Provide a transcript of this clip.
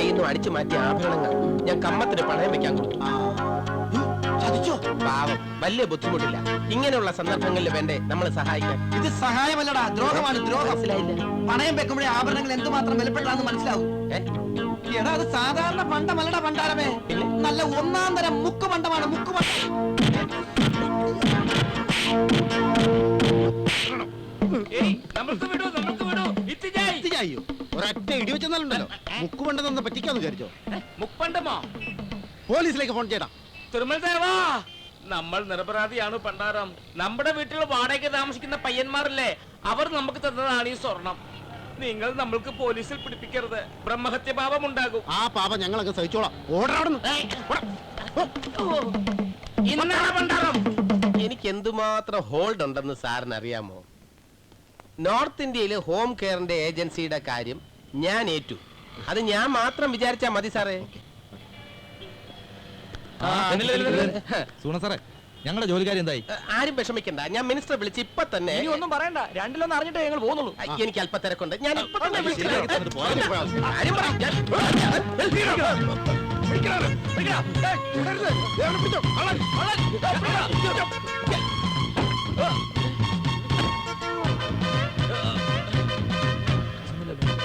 കയ്യിൽ നിന്ന് അടിച്ചു മാറ്റിയ ആഭരണങ്ങൾ ഞാൻ കമ്മത്തിന് പണയം വെക്കാൻ കൊടുത്തു. പാവം, വലിയ ബുദ്ധിമുട്ടില്ല. ഇങ്ങനെയുള്ള സന്ദർഭങ്ങളിൽ വേണ്ടേ നമ്മൾ സഹായിക്കാൻ. ഇത് സഹായമല്ലടാ, ദ്രോഹമാണ്, ദ്രോഹം. മനസ്സിലായില്ല. പണയം വെക്കുമ്പോഴേ ആഭരണങ്ങൾ എന്തുമാത്രം വിലപ്പെട്ടതാണെന്ന് മനസ്സിലാവും. എടാ, അത് സാധാരണ പണ്ടമല്ലടാ പണ്ടാരമേ, നല്ല ഒന്നാം തരം മുക്കുപണ്ടമാണ്, മുക്കുപണ്ടം. ഒരൊറ്റ ഇടിവെച്ചെന്നാലുണ്ടല്ലോ മുക്കുപണ്ടെന്ന് പറ്റിക്കാന്ന് വിചാരിച്ചോ? മുപ്പണ്ടമോ? പോലീസിലേക്ക് ഫോൺ ചെയ്യടാ. തിരുമൽ ദേവാ, നമ്മൾ നിരപരാധിയാണ് പണ്ടാരം. നമ്മുടെ വീട്ടിൽ വാടകയ്ക്ക് താമസിക്കുന്ന പയ്യന്മാരില്ലേ, അവർ നമുക്ക് തന്നതാണ് ഈ സ്വർണം. നിങ്ങൾ നമ്മൾക്ക് പോലീസിൽ പിടിപ്പിക്കരുത്, ബ്രഹ്മഹത്യ പാപം ഉണ്ടാകും. ആ പാപം ഞങ്ങളൊക്കെ സഹിച്ചോളാം. ഓടാ. എനിക്ക് എന്തുമാത്രം ഹോൾഡ് ഉണ്ടെന്ന് സാറിന് അറിയാമോ? നോർത്ത് ഇന്ത്യയില് ഹോം കെയറിന്റെ ഏജൻസിയുടെ കാര്യം ഞാൻ ഏറ്റു. അത് ഞാൻ മാത്രം വിചാരിച്ചാ മതി സാറേ. സൂണ സാറേ, ഞങ്ങളുടെ ജോലിക്കാരി എന്തായി? ആരും വിഷമിക്കണ്ട, ഞാൻ മിനിസ്റ്ററെ വിളിച്ച് ഇപ്പൊ തന്നെ. ഒന്നും പറയണ്ട, രണ്ടിലൊന്നും അറിഞ്ഞിട്ടേ ഞങ്ങൾ പോകുന്നുള്ളൂ. എനിക്ക് അല്പ തിരക്കുണ്ട്, ഞാൻ ഇപ്പൊ തന്നെ വിളിച്ചു.